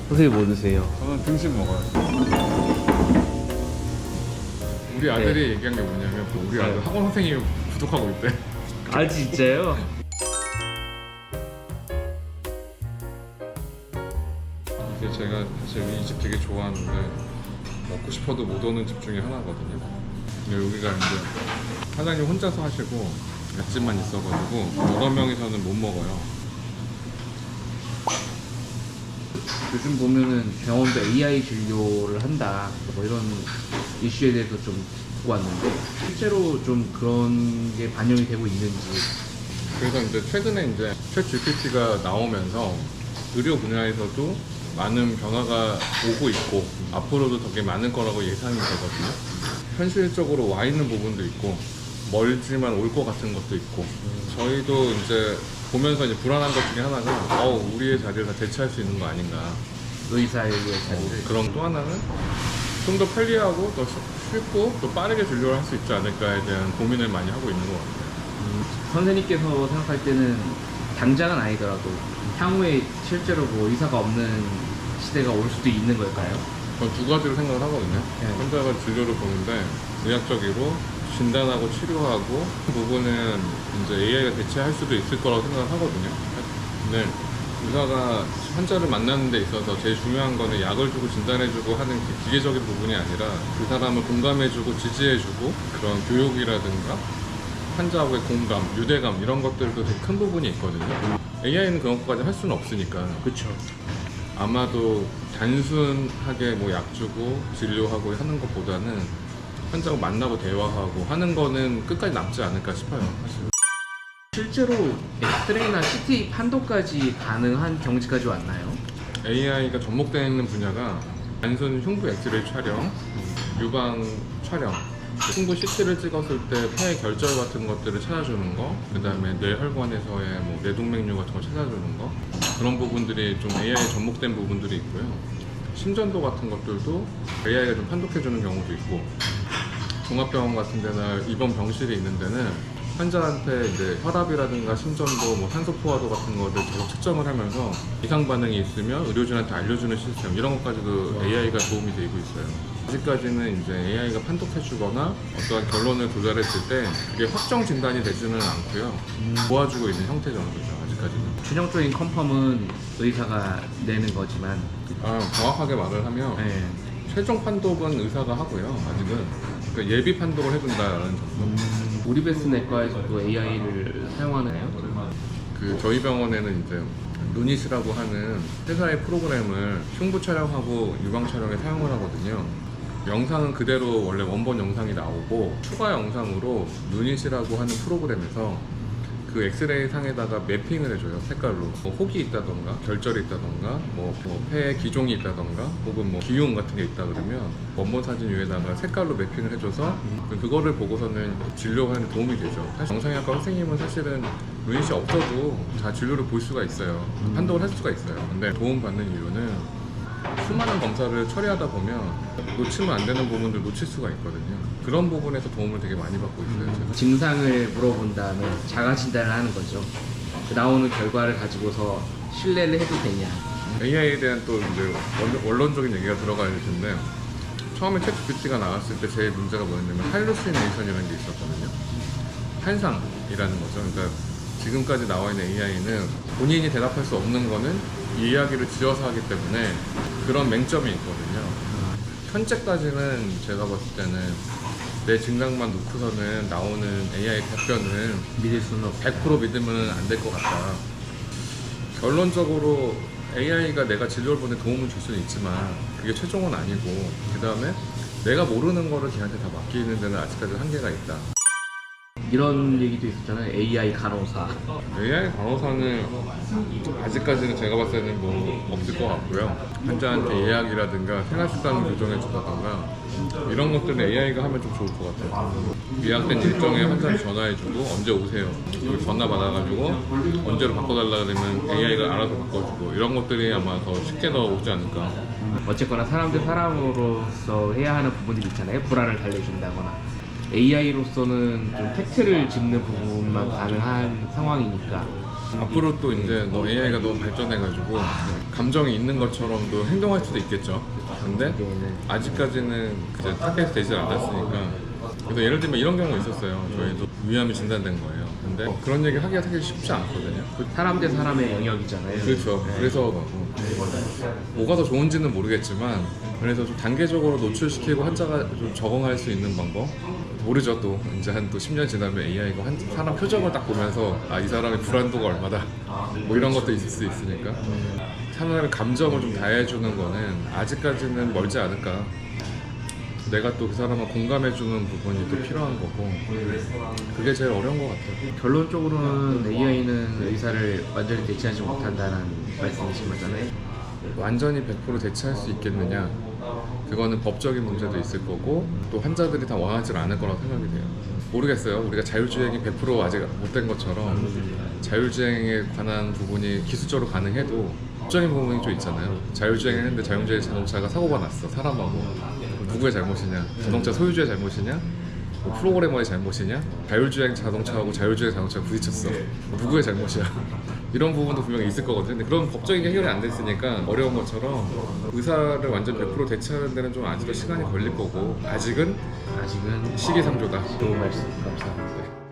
선생님 뭐 드세요? 저는 등심 먹어요. 우리 아들이 얘기한 게 뭐냐면 우리 아들 학원 선생님이 구독하고 있대. 아 진짜요? 이게 제가 사실 이 집 되게 좋아하는데 먹고 싶어도 못 오는 집 중에 하나거든요. 근데 여기가 이제 사장님 혼자서 하시고 맛집만 있어가지고 여러 명이서는 못 먹어요. 요즘 보면은 병원도 AI 진료를 한다 뭐 이런 이슈에 대해서 좀 듣고 왔는데 실제로 좀 그런 게 반영이 되고 있는지. 그래서 이제 최근에 이제 챗 GPT가 나오면서 의료 분야에서도 많은 변화가 오고 있고 앞으로도 되게 많을 거라고 예상이 되거든요. 현실적으로 와 있는 부분도 있고 멀지만 올 것 같은 것도 있고 저희도 이제 보면서 이제 불안한 것 중에 하나가 우리의 자리를 다 대체할 수 있는 거 아닌가. 의사의 자리를. 그럼 또 하나는 좀 더 편리하고 더 쉽고 또 빠르게 진료를 할 수 있지 않을까에 대한 고민을 많이 하고 있는 것 같아요. 선생님께서 생각할 때는 당장은 아니더라도 향후에 실제로 뭐 의사가 없는 시대가 올 수도 있는 걸까요? 저는 두 가지로 생각을 하거든요. 네. 환자가 진료를 보는데 의학적으로 진단하고 치료하고 그 부분은 이제 AI가 대체할 수도 있을 거라고 생각을 하거든요. 근데 의사가 환자를 만나는 데 있어서 제일 중요한 거는 약을 주고 진단해주고 하는 기계적인 부분이 아니라 그 사람을 공감해주고 지지해주고 그런 교육이라든가 환자하고의 공감, 유대감 이런 것들도 되게 큰 부분이 있거든요. AI는 그런 것까지 할 수는 없으니까. 그렇죠. 아마도 단순하게 뭐 약 주고 진료하고 하는 것보다는 환자하고 만나고 대화하고 하는 거는 끝까지 남지 않을까 싶어요, 사실. 실제로 엑스레이나 CT 판도까지 가능한 경지까지 왔나요? AI가 접목되어 있는 분야가 단순 흉부 엑스레이 촬영, 유방 촬영, 흉부 CT를 찍었을 때 폐 결절 같은 것들을 찾아주는 거, 그 다음에 뇌혈관에서의 뭐 뇌동맥류 같은 거 찾아주는 거, 그런 부분들이 좀 AI에 접목된 부분들이 있고요. 심전도 같은 것들도 AI가 좀 판독해주는 경우도 있고, 종합병원 같은 데나 입원 병실이 있는 데는 환자한테 이제 혈압이라든가 심전도, 뭐 산소 포화도 같은 것들 계속 측정을 하면서 이상 반응이 있으면 의료진한테 알려주는 시스템 이런 것까지도 AI가 도움이 되고 있어요. 아직까지는 이제 AI가 판독해주거나 어떠한 결론을 도달했을 때 그게 확정 진단이 되지는 않고요. 도와주고 있는 형태 정도죠, 아직까지는. 최종적인 컨펌은 의사가 내는 거지만. 정확하게 말을 하면 네. 최종 판독은 의사가 하고요, 아직은. 그러니까 예비 판독을 해준다는 정도. 오리베스 내과에서도 AI를 사용하나요? 그 저희 병원에는 이제 루닛이라고 하는 회사의 프로그램을 흉부 촬영하고 유방 촬영에 사용을 하거든요. 영상은 그대로 원래 원본 영상이 나오고 추가 영상으로 루닛이라고 하는 프로그램에서 그 엑스레이 상에다가 매핑을 해줘요, 색깔로. 뭐 혹이 있다던가 결절이 있다던가 폐에 기종이 있다던가 혹은 뭐 기흉 같은 게 있다 그러면 원본 사진 위에다가 색깔로 매핑을 해줘서 그거를 보고서는 진료하는 데 도움이 되죠. 사실 영상의학과 선생님은 사실은 루닛이 없어도 다 진료를 볼 수가 있어요, 판독을 할 수가 있어요. 근데 도움받는 이유는 수많은 검사를 처리하다 보면 놓치면 안 되는 부분들 놓칠 수가 있거든요. 그런 부분에서 도움을 되게 많이 받고 있어요, 제가. 증상을 물어본 다음에 자가 진단을 하는 거죠. 그 나오는 결과를 가지고서 신뢰를 해도 되냐. AI에 대한 또 이제 원론적인 얘기가 들어가야 될 텐데, 처음에 챗 GPT가 나왔을 때 제일 문제가 뭐였냐면 할루시네이션이라는 게 있었거든요. 환상이라는 거죠. 그러니까 지금까지 나와 있는 AI는 본인이 대답할 수 없는 거는 이 이야기를 지어서 하기 때문에 그런 맹점이 있거든요. 현재까지는 제가 봤을 때는 내 증상만 놓고서는 나오는 AI 답변은 믿을 수는 없다. 100% 믿으면 안 될 것 같다. 결론적으로 AI가 내가 진료를 보는 도움을 줄 수는 있지만 그게 최종은 아니고, 그 다음에 내가 모르는 거를 걔한테 다 맡기는 데는 아직까지 한계가 있다. 이런 얘기도 있었잖아요. AI 간호사. AI 간호사는 아직까지는 제가 봤을 때는 뭐 없을 것 같고요. 환자한테 예약이라든가 생활습관 교정해 주다던가 이런 것들은 AI가 하면 좀 좋을 것 같아요. 예약된 일정에 환자를 전화해주고 언제 오세요, 그리고 전화 받아가지고 언제로 바꿔달라 그러면 AI가 알아서 바꿔주고, 이런 것들이 아마 더 쉽게 더 오지 않을까. 어쨌거나 사람 대 사람으로서 해야 하는 부분들이 있잖아요. 불안을 달래준다거나. AI로서는 좀 팩트를 짚는 부분만 가능한 상황이니까 앞으로 또 이제 너 AI가 너무 발전해가지고 감정이 있는 것처럼도 행동할 수도 있겠죠. 근데 아직까지는 이제 타겟이 되지 않았으니까. 그래서 예를 들면 이런 경우가 있었어요. 저희도 위암이 진단된 거예요. 근데 그런 얘기 하기가 사실 쉽지 않거든요. 사람 대 사람의 영역이잖아요. 그렇죠. 그래서 뭐가 더 좋은지는 모르겠지만 그래서 좀 단계적으로 노출시키고 환자가 좀 적응할 수 있는 방법 모르죠. 또 이제 한 또 10년 지나면 AI가 사람 표정을 딱 보면서 아 이 사람의 불안도가 얼마다 뭐 이런 것도 있을 수 있으니까 사람의 감정을 좀 다해주는 거는 아직까지는 멀지 않을까. 내가 또 그 사람을 공감해주는 부분이 또 필요한 거고 그게 제일 어려운 것 같아요. 결론적으로는 AI는 의사를 완전히 대체하지 못한다는 말씀이신 거잖아요. 완전히 100% 대체할 수 있겠느냐 그거는 법적인 문제도 있을 거고 또 환자들이 다 원하지 않을 거라고 생각이 돼요. 모르겠어요. 우리가 자율주행이 100% 아직 못 된 것처럼 자율주행에 관한 부분이 기술적으로 가능해도 법적인 부분이 좀 있잖아요. 자율주행 했는데 자율주행 자동차가 사고가 났어. 사람하고. 누구의 잘못이냐? 자동차 소유주의 잘못이냐? 뭐 프로그래머의 잘못이냐? 자율주행 자동차하고 자율주행 자동차가 부딪혔어. 누구의 잘못이야? 이런 부분도 분명히 있을 거거든요. 근데 그런 법적인 게 해결이 안 됐으니까 어려운 것처럼 의사를 완전 100% 대체하는 데는 좀 아직도 시간이 걸릴 거고 아직은 아직은 시기상조다. 좋은 말씀 감사합니다.